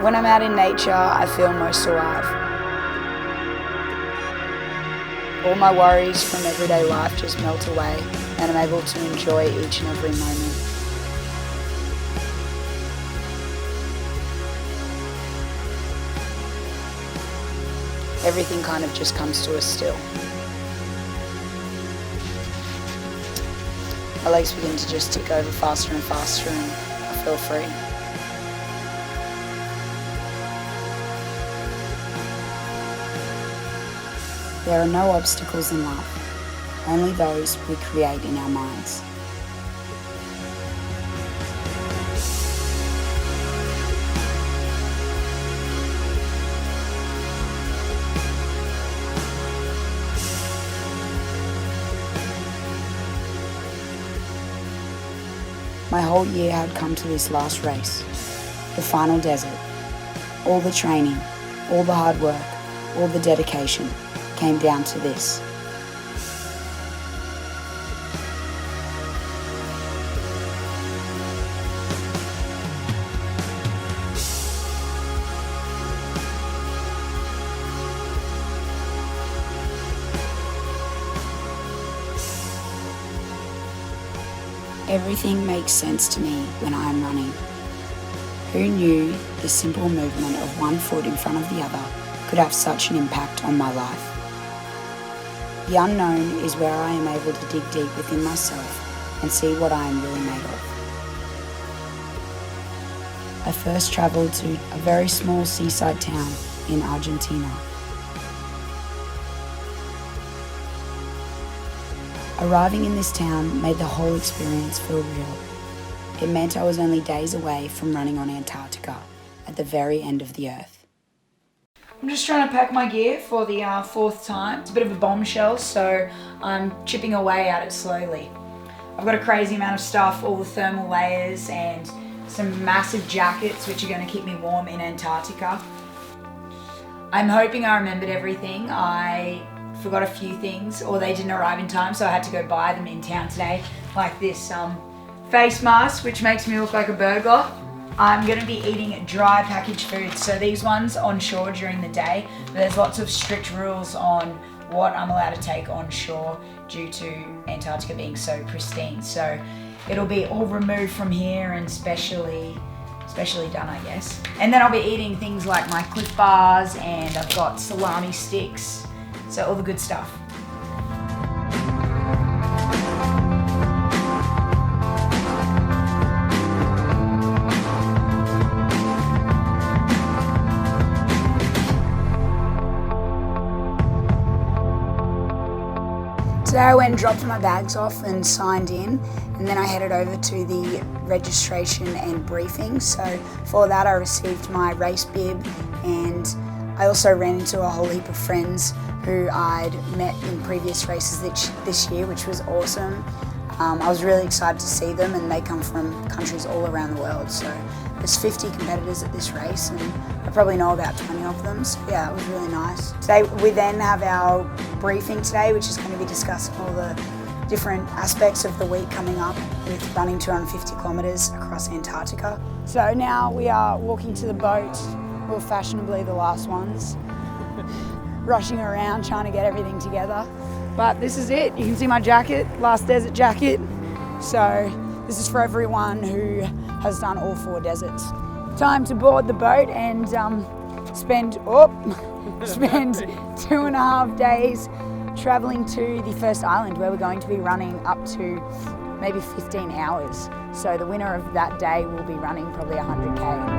When I'm out in nature, I feel most alive. All my worries from everyday life just melt away, and I'm able to enjoy each and every moment. Everything kind of just comes to a still. My legs begin to just tick over faster and faster, and I feel free. There are no obstacles in life, only those we create in our minds. My whole year had come to this last race, the final desert. All the training, all the hard work, all the dedication came down to this. Everything makes sense to me when I am running. Who knew the simple movement of one foot in front of the other could have such an impact on my life? The unknown is where I am able to dig deep within myself and see what I am really made of. I first travelled to a very small seaside town in Argentina. Arriving in this town made the whole experience feel real. It meant I was only days away from running on Antarctica, at the very end of the earth. I'm just trying to pack my gear for the fourth time. It's a bit of a bombshell, so I'm chipping away at it slowly. I've got a crazy amount of stuff, all the thermal layers and some massive jackets which are going to keep me warm in Antarctica. I'm hoping I remembered everything. I forgot a few things, or they didn't arrive in time, so I had to go buy them in town today, like this face mask which makes me look like a burglar. I'm going to be eating dry packaged foods, so these ones on shore during the day, but there's lots of strict rules on what I'm allowed to take on shore due to Antarctica being so pristine. So it'll be all removed from here and specially done, I guess. And then I'll be eating things like my Cliff Bars, and I've got salami sticks, so all the good stuff. Today I went and dropped my bags off and signed in, and then I headed over to the registration and briefing. So for that I received my race bib, and I also ran into a whole heap of friends who I'd met in previous races this year, which was awesome. I was really excited to see them, and they come from countries all around the world. So there's 50 competitors at this race, and I probably know about 20 of them. So yeah, it was really nice. Today we then have our briefing today, which is going to be discussing all the different aspects of the week coming up with running 250 kilometres across Antarctica. So now we are walking to the boat. We're fashionably the last ones, rushing around trying to get everything together. But this is it. You can see my jacket, last desert jacket. So this is for everyone who has done all 4 deserts. Time to board the boat and spend 2.5 days traveling to the first island, where we're going to be running up to maybe 15 hours. So the winner of that day will be running probably 100K.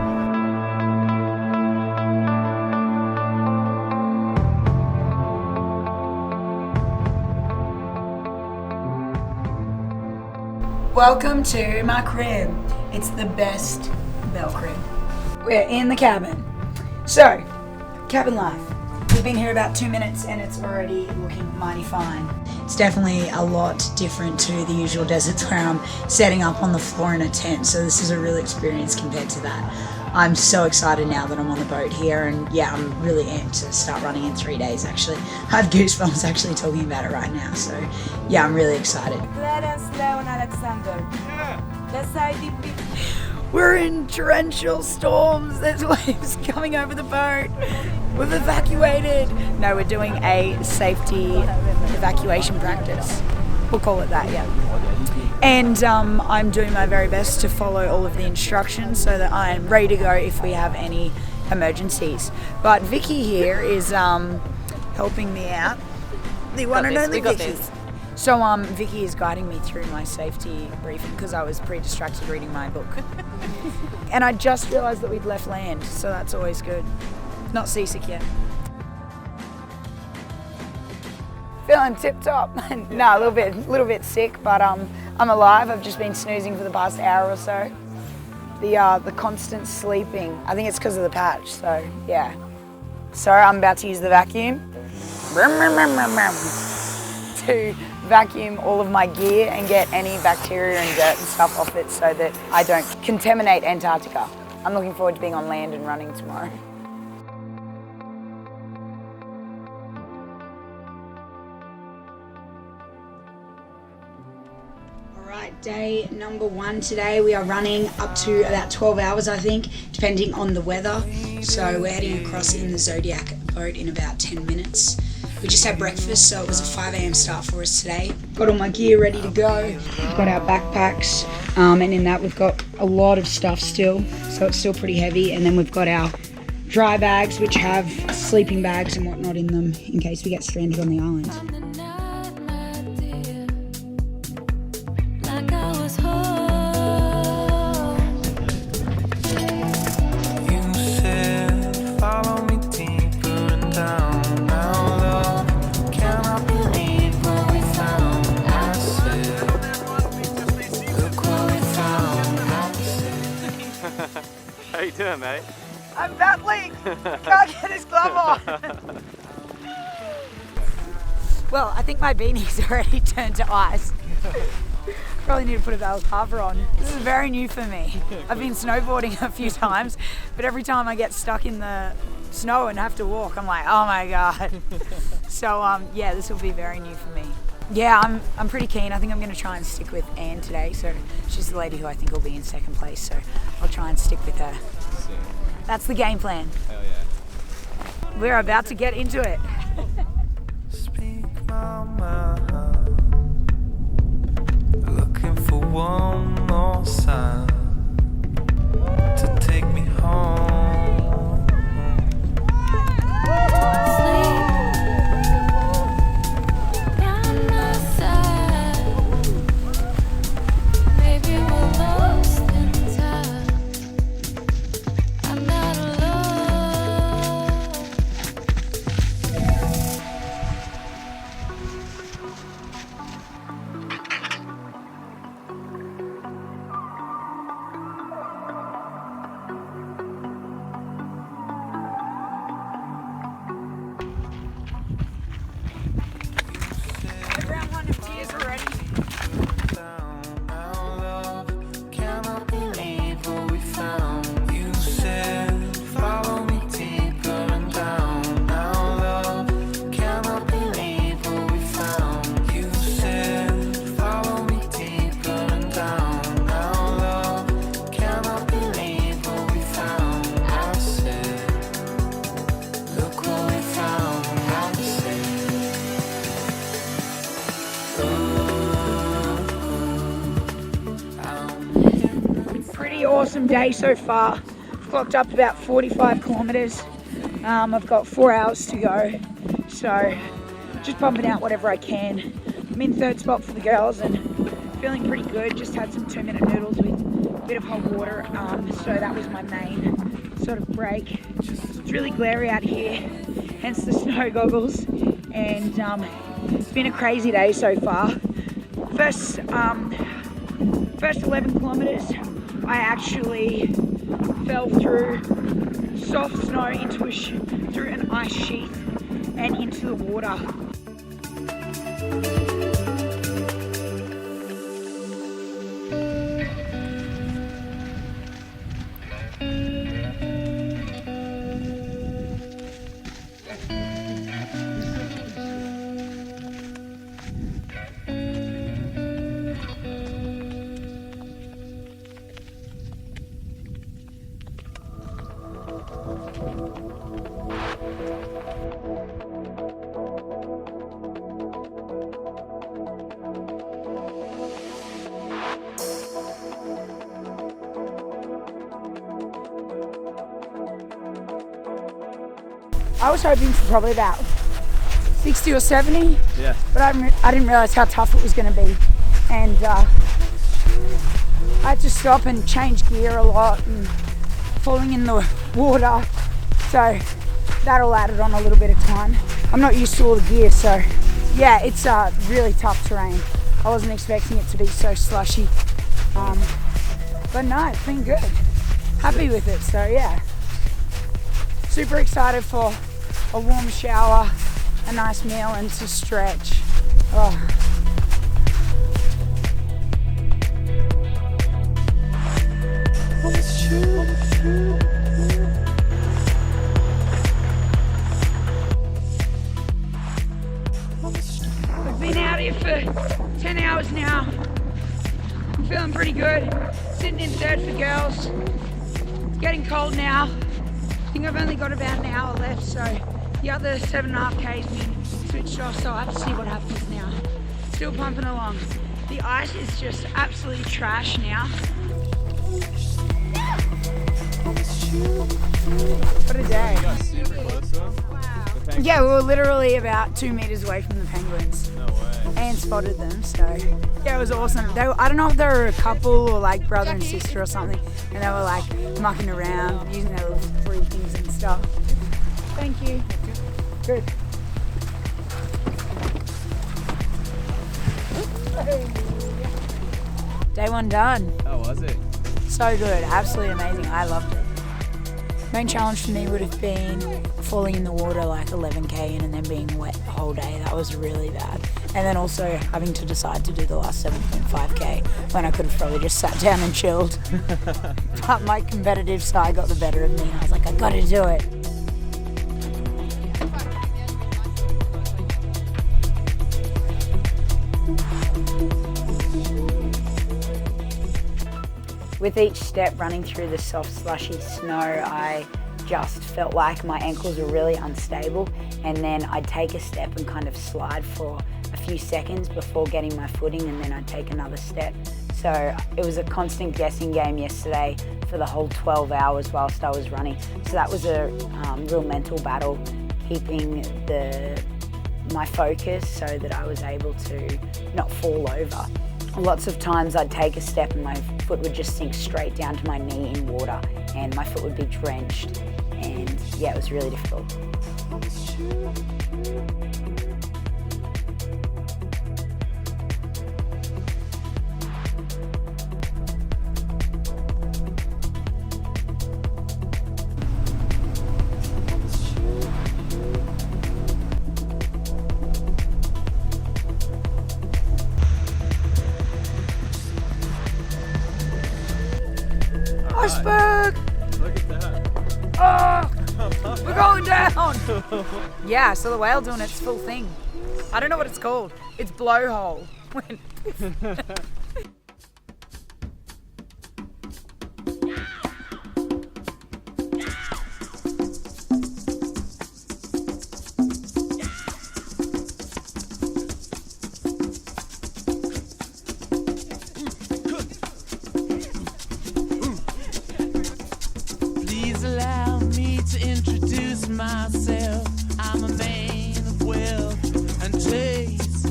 Welcome to my crib. It's the best bell crib. We're in the cabin. So, cabin life. We've been here about 2 minutes and it's already looking mighty fine. It's definitely a lot different to the usual deserts where I'm setting up on the floor in a tent, so this is a real experience compared to that. I'm so excited now that I'm on the boat here, and yeah, I'm really amped to start running in 3 days actually. I have goosebumps actually talking about it right now, so yeah, I'm really excited. Clarence Leon Alexander. We're in torrential storms. There's waves coming over the boat. We've evacuated. No, we're doing a safety evacuation practice. We'll call it that, yeah. And I'm doing my very best to follow all of the instructions so that I'm ready to go if we have any emergencies. But Vicky here is helping me out. The one and only Vicky. So Vicky is guiding me through my safety briefing because I was pretty distracted reading my book. And I just realised that we'd left land, so that's always good. Not seasick yet. Feeling tip top. No, a little bit sick, but I'm alive. I've just been snoozing for the past hour or so. The constant sleeping. I think it's because of the patch. So yeah. So I'm about to use the vacuum to vacuum all of my gear and get any bacteria and dirt and stuff off it so that I don't contaminate Antarctica. I'm looking forward to being on land and running tomorrow. Alright, day number 1 today. We are running up to about 12 hours, I think, depending on the weather. So we're heading across in the Zodiac boat in about 10 minutes. We just had breakfast, so it was a 5 a.m. start for us today. Got all my gear ready to go. We've got our backpacks, and in that we've got a lot of stuff still, so it's still pretty heavy. And then we've got our dry bags, which have sleeping bags and whatnot in them in case we get stranded on the island. How you doing, mate? I'm battling! Can't get his glove on! Well, I think my beanie's already turned to ice. Probably need to put a balaclava on. This is very new for me. I've been snowboarding a few times, but every time I get stuck in the snow and have to walk, I'm like, oh my god. So yeah, this will be very new for me. Yeah, I'm pretty keen. I think I'm going to try and stick with Anne today. So she's the lady who I think will be in second place. So I'll try and stick with her. That's the game plan. Hell yeah. We're about to get into it. Speak my mind. Looking for one more sign to take me home. Awesome day so far. I've clocked up about 45 kilometers. I've got 4 hours to go, so just pumping out whatever I can. I'm in third spot for the girls and feeling pretty good. Just had some 2-minute noodles with a bit of hot water, so that was my main sort of break. It's really glary out here, hence the snow goggles, and it's been a crazy day so far. First 11 kilometers I actually fell through soft snow into through an ice sheath and into the water. I was hoping for probably about 60 or 70. Yeah. But I didn't realise how tough it was going to be. And I had to stop and change gear a lot and falling in the water. So that all added on a little bit of time. I'm not used to all the gear, so yeah, it's really tough terrain. I wasn't expecting it to be so slushy. But no, it's been good. Happy with it, so yeah. Super excited for a warm shower, a nice meal, and to stretch. Oh. We've been out here for 10 hours now. I'm feeling pretty good. Sitting in third for girls. It's getting cold now. I think I've only got about an hour left, so the other 7.5 K's been switched off, so I'll have to see what happens now. Still pumping along. The ice is just absolutely trash now. What a day. You got super close to him? Yeah, we were literally about 2 meters away from the penguins. No way. And spotted them, so yeah, it was awesome. I don't know if they were a couple or like brother and sister or something, and they were like mucking around, using their little free things and stuff. Thank you. Good. Day one done. How was it? So good, absolutely amazing. I loved it. Main challenge for me would have been falling in the water like 11k in and then being wet the whole day. That was really bad. And then also having to decide to do the last 7.5k when I could have probably just sat down and chilled. But my competitive side got the better of me and I was like, I gotta do it. With each step running through the soft slushy snow, I just felt like my ankles were really unstable, and then I'd take a step and kind of slide for a few seconds before getting my footing, and then I'd take another step. So it was a constant guessing game yesterday for the whole 12 hours whilst I was running. So that was a real mental battle, keeping my focus so that I was able to not fall over. Lots of times I'd take a step and my foot would just sink straight down to my knee in water and my foot would be drenched, and yeah, it was really difficult. Iceberg! Look at that. Oh, we're going down! Yeah, so the whale doing its full thing. I don't know what it's called. It's blowhole. Please allow me to introduce myself. I'm a man of wealth and taste.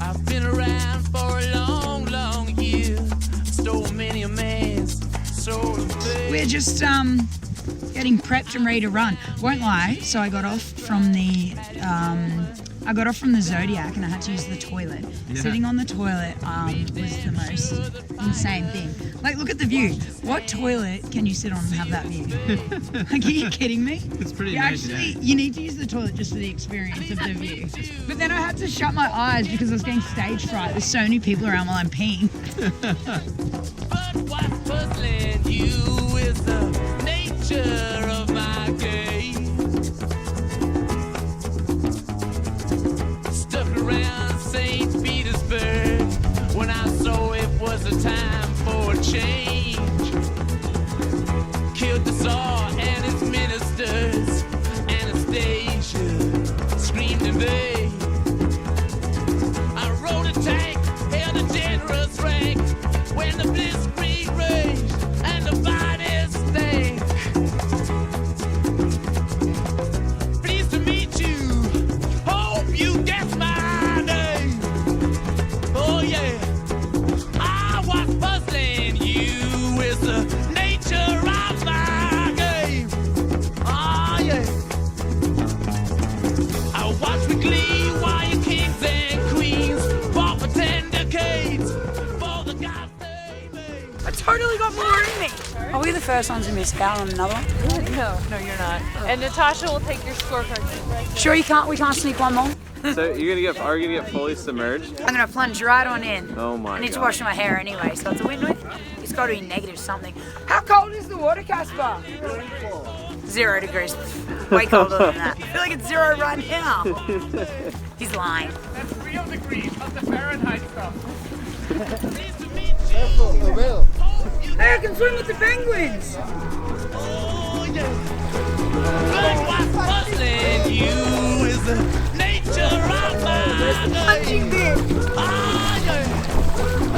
I've been around for a long, long year. Stole many a man's soul of faith. We're just getting prepped and ready to run. Won't lie, so I got off from the Zodiac and I had to use the toilet. Yeah. Sitting on the toilet was the most insane thing. Like, look at the view. What toilet can you sit on and have that view? Like, are you kidding me? It's pretty Actually, amazing. you need to use the toilet just for the experience of the view. But then I had to shut my eyes because I was getting stage fright. There's so many people around while I'm peeing. But what's puzzling you is the nature of my game. Stuck around St. Petersburg when I saw it was a time for a change. Killed the Tsar and his ministers. Anastasia screamed in vain. I rode a tank, held a generous rank when the blitzkrieg raged and the bodies stank. totally got more in me. Are we the first ones to miss out on another one? No, you're not. And Natasha will take your scorecard. Sure you can't? We can't sneak one more? So are you gonna get fully submerged? I'm gonna plunge right on in. Oh my god. I need to wash my hair anyway, so it's a win-win. It's got to be negative something. How cold is the water, Casper? 0 degrees. Way colder than that. I feel like it's 0 right now. He's lying. That's real degrees, not the Fahrenheit stuff. Hey, I can swim with the penguins. Oh, yeah. But what's puzzling you is the nature of my Punching bit. Ah, yeah.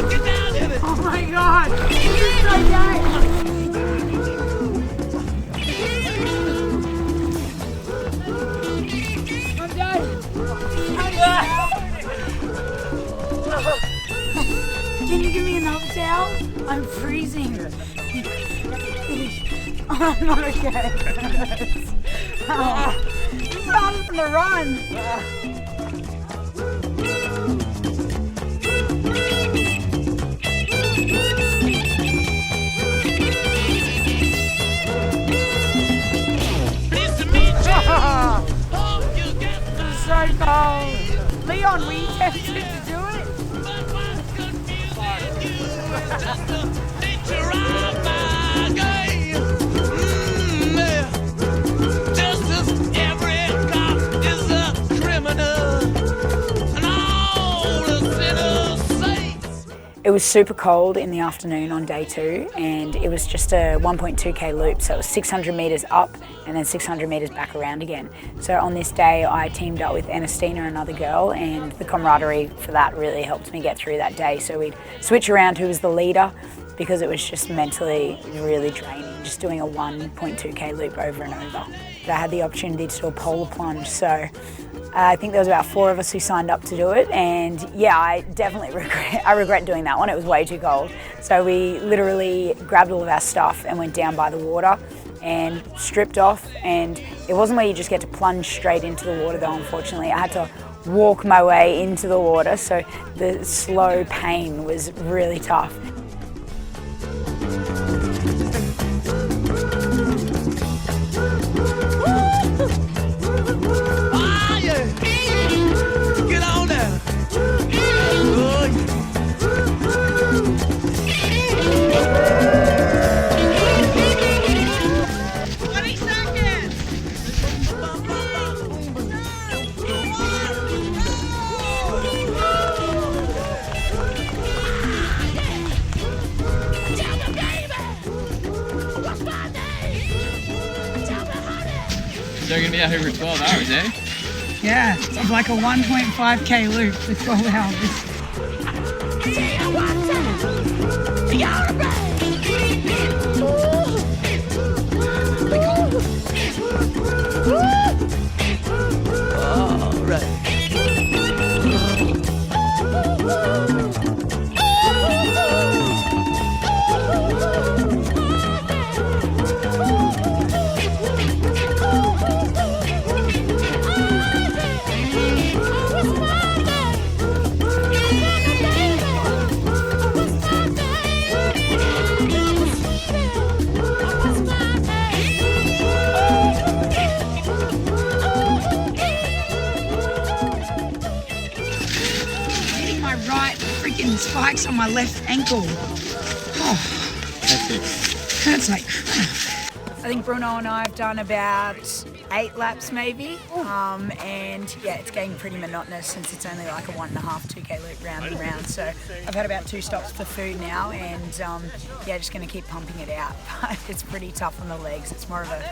Get down in it. Oh my god. This is so gay. I'm done. Can you give me another towel? I'm freezing. I'm not okay. Started from the run. Pleased to meet you. Hope you get my So cold. Leon, were you tempted to do it? but what's confusing you is just the nature of my game. Yeah. Just as every cop is a criminal and all the sinners saints. It was super cold in the afternoon on day 2, and it was just a 1.2k loop, so it was 600 metres up and then 600 metres back around again. So on this day I teamed up with Anastina, another girl, and the camaraderie for that really helped me get through that day. So we'd switch around who was the leader, because it was just mentally really draining, just doing a 1.2k loop over and over. But I had the opportunity to do a polar plunge, so I think there was about 4 of us who signed up to do it, and yeah, I definitely regret doing that one. It was way too cold. So we literally grabbed all of our stuff and went down by the water and stripped off, and it wasn't where you just get to plunge straight into the water though, unfortunately. I had to walk my way into the water, so the slow pain was really tough. Ah, yeah. Get on there. Oh, yeah. 20 seconds. They're gonna be out here for 12 hours, eh? Yeah, it's like a 1.5k loop for 12 hours. All right. Hitting my right freaking spikes on my left ankle. That's like I think Bruno and I have done about 8 laps maybe, and yeah, it's getting pretty monotonous since it's only like a 1.5, 2k loop round and round. So I've had about 2 stops for food now, and yeah, just going to keep pumping it out. But it's pretty tough on the legs. It's more of a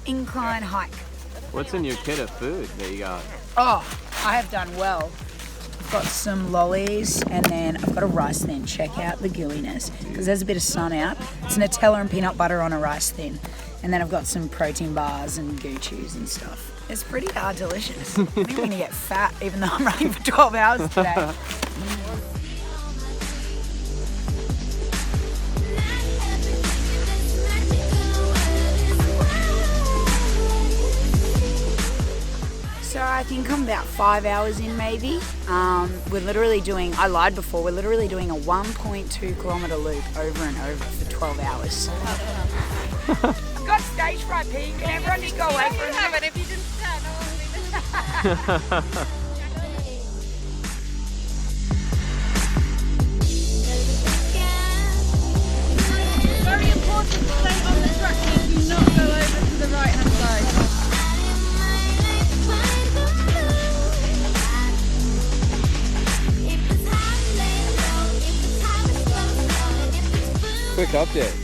incline hike. What's in your kit of food that you got? Oh, I have done well. I've got some lollies, and then I've got a rice thin. Check out the gooiness, because there's a bit of sun out. It's Nutella and peanut butter on a rice thin. And then I've got some protein bars and goo chews and stuff. It's pretty delicious. I think I'm gonna get fat even though I'm running for 12 hours today. So I think I'm about 5 hours in maybe. We're literally doing, I lied before, we're literally doing a 1.2 kilometre loop over and over for 12 hours. I've got stage fright, Pete. Can everyone just go away for a minute? If you didn't stand, no one would Very important to stay on the track and do not go over to the right hand side. Quick update.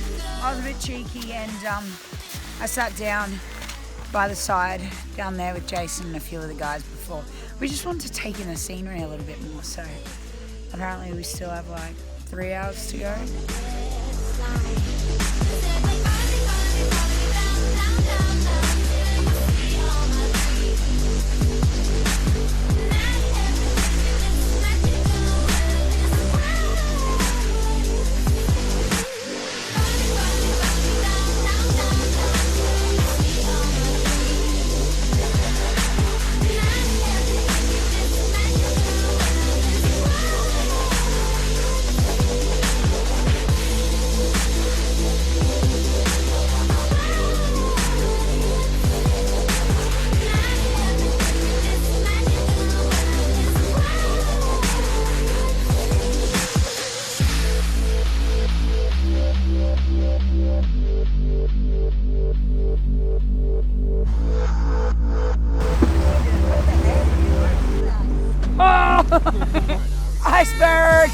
I was a bit cheeky and I sat down by the side down there with Jason and a few of the guys before. We just wanted to take in the scenery a little bit more, so apparently we still have like 3 hours to go. Iceberg!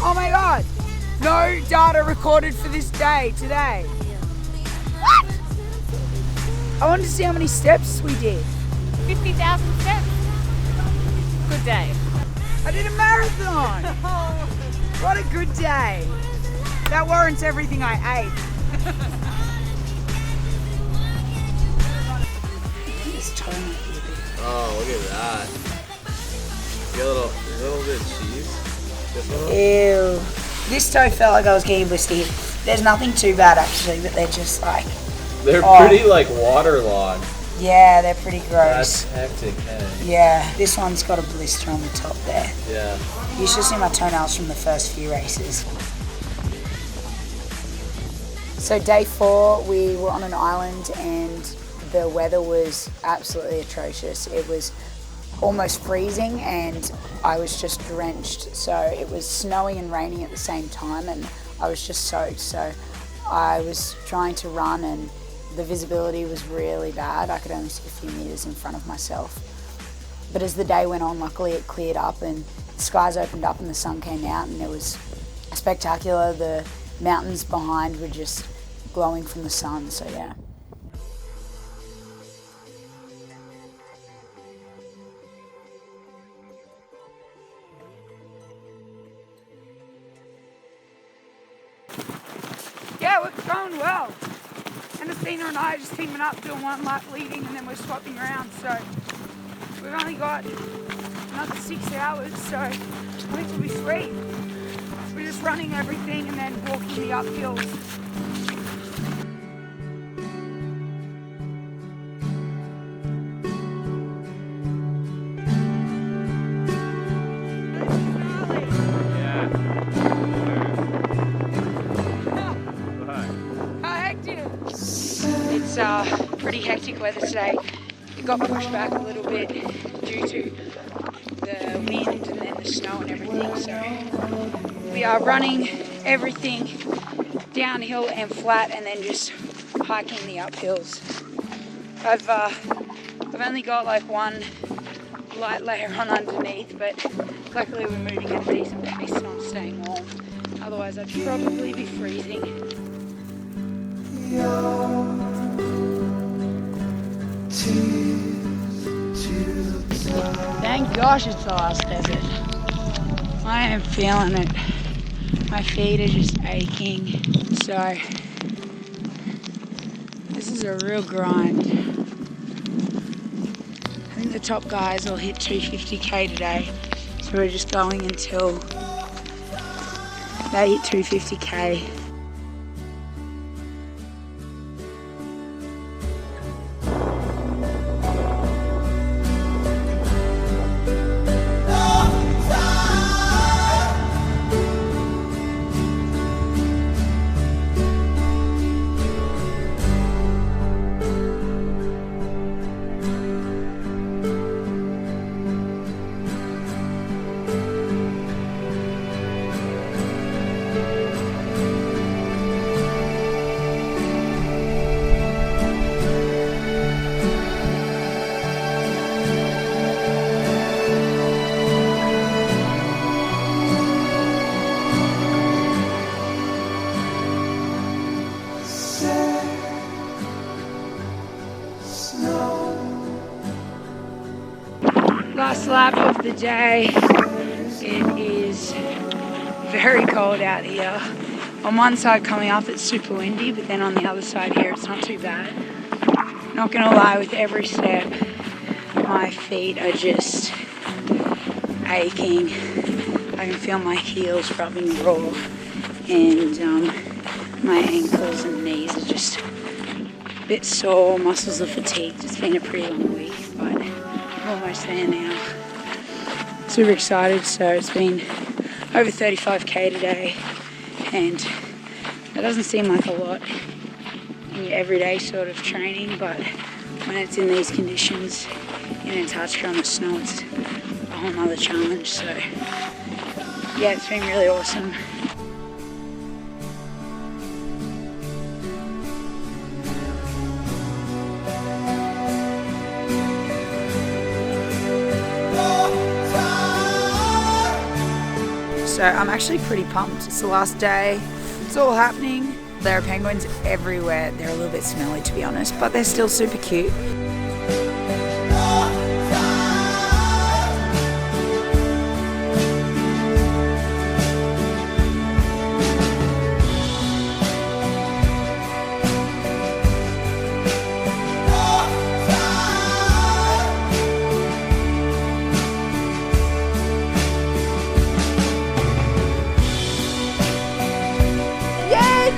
Oh my god! No data recorded for this day today. What? I wanted to see how many steps we did. 50,000 steps. Good day. I did a marathon! What a good day. That warrants everything I ate. This toe might be a bit. Oh, look at that. You got a little bit of cheese. Ew. This toe felt like I was getting blistered. There's nothing too bad actually, but they're just like... They're pretty like waterlogged. Yeah, they're pretty gross. That's hectic, hey? Yeah, this one's got a blister on the top there. Yeah. You should see my toenails from the first few races. So day 4, we were on an island and the weather was absolutely atrocious. It was almost freezing and I was just drenched. So it was snowing and raining at the same time and I was just soaked. So I was trying to run and the visibility was really bad. I could only see a few meters in front of myself. But as the day went on, luckily it cleared up and the skies opened up and the sun came out and it was spectacular. The mountains behind were just glowing from the sun, so yeah. Yeah, it's going well. And Athena and I are just teaming up, doing one lap leading, and then we're swapping around. So we've only got another 6 hours, so I think it'll be sweet. We're just running everything and then walking the uphills. It's pretty hectic weather today. It got pushed back a little bit due to the wind and then the snow and everything. So we are running everything downhill and flat and then just hiking the uphills. I've only got like one light layer on underneath, but luckily we're moving at a decent pace and I'm staying warm. Otherwise I'd probably be freezing. Thank gosh it's the last desert. I am feeling it. My feet are just aching. So this is a real grind. I think the top guys will hit 250k today. So we're just going until they hit 250k. lap of the day. It is very cold out here. On one side coming up it's super windy, but then on the other side here it's not too bad. Not gonna lie, with every step my feet are just aching. I can feel my heels rubbing raw, and my ankles and knees are just a bit sore, muscles are fatigued. It's been a pretty long week, but I'm almost there now. Super excited. So it's been over 35k today, and that doesn't seem like a lot in your everyday sort of training, but when it's in these conditions in Antarctica on the snow, it's a whole nother challenge. So yeah, it's been really awesome. So I'm actually pretty pumped. It's the last day. It's all happening. There are penguins everywhere. They're a little bit smelly, to be honest, but they're still super cute.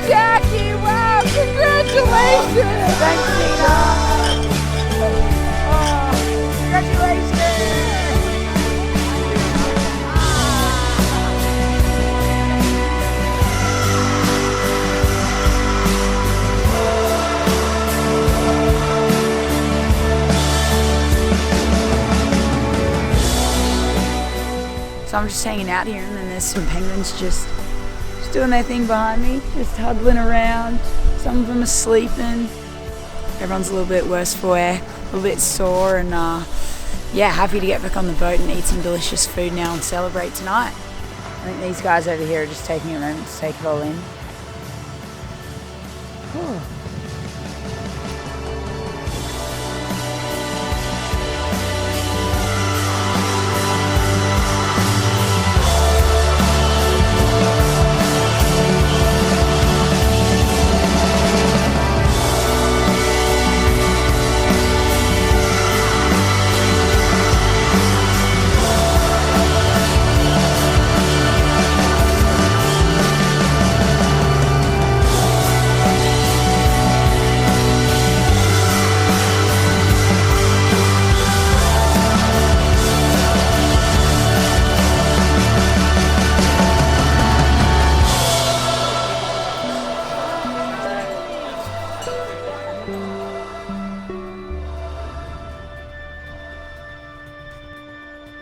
Jacqui, wow, congratulations! Thanks, Tina. Oh, congratulations! So I'm just hanging out here, and then there's some penguins just doing their thing behind me, just huddling around. Some of them are sleeping. Everyone's a little bit worse for wear, a little bit sore, and yeah, happy to get back on the boat and eat some delicious food now and celebrate tonight. I think these guys over here are just taking a moment to take it all in. Whew.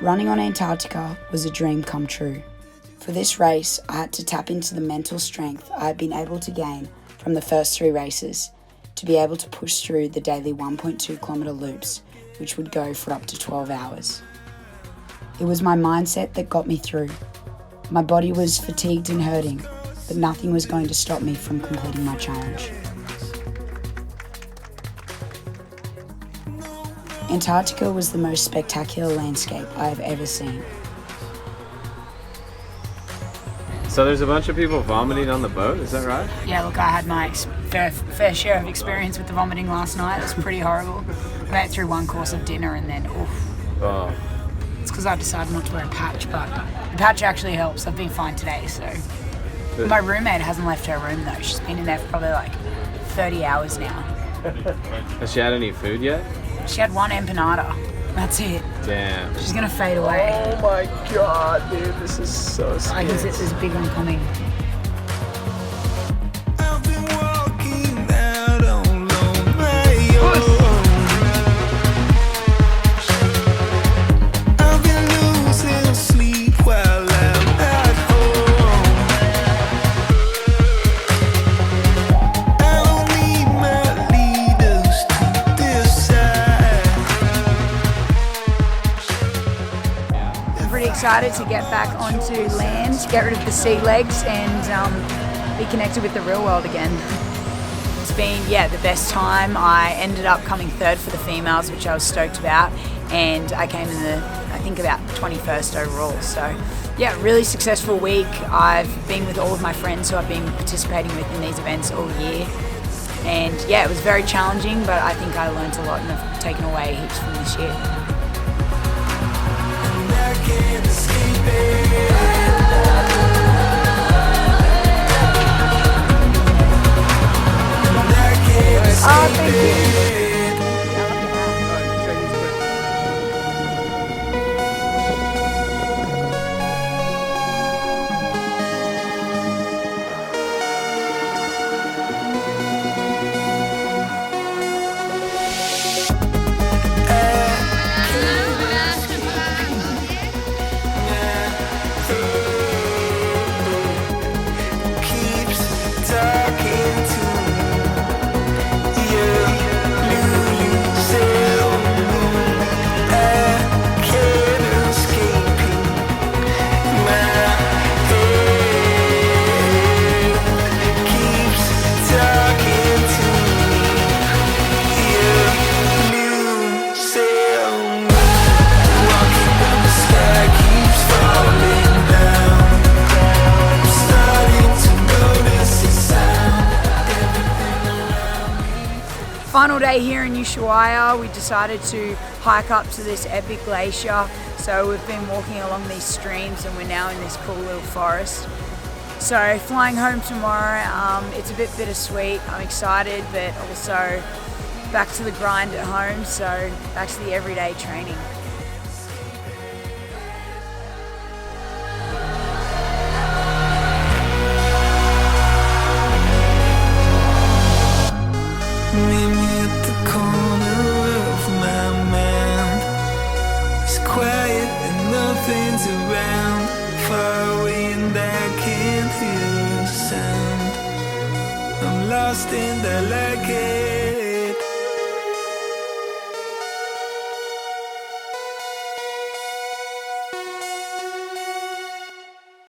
Running on Antarctica was a dream come true. For this race, I had to tap into the mental strength I had been able to gain from the first 3 races to be able to push through the daily 1.2 kilometre loops, which would go for up to 12 hours. It was my mindset that got me through. My body was fatigued and hurting, but nothing was going to stop me from completing my challenge. Antarctica was the most spectacular landscape I have ever seen. So there's a bunch of people vomiting on the boat, is that right? Yeah, look, I had my fair share of experience with the vomiting last night. It was pretty horrible. I made it through 1 course of dinner and then, oof. Oh. It's because I decided not to wear a patch, but the patch actually helps. I've been fine today, so. My roommate hasn't left her room though. She's been in there for probably like 30 hours now. Has she had any food yet? She had 1 empanada. That's it. Damn. She's gonna fade away. Oh my god, dude, this is so scary. I can see there's a big one coming. I've been walking out on Long Bay. I've been losing sleep while I'm at home. I don't need my leaders to decide. I'm pretty excited to get back onto land, get rid of the sea legs, and be connected with the real world again. It's been, yeah, the best time. I ended up coming third for the females, which I was stoked about, and I came in the, I think, about 21st overall. So yeah, really successful week. I've been with all of my friends who I've been participating with in these events all year, and yeah, it was very challenging, but I think I learned a lot and have taken away heaps from this year. Oh, thank you. Final day here in Ushuaia, we decided to hike up to this epic glacier. So we've been walking along these streams and we're now in this cool little forest. So flying home tomorrow, it's a bit bittersweet. I'm excited, but also back to the grind at home, so back to the everyday training. Nothing's around, far away and I can't hear a sound. I'm lost in the lake.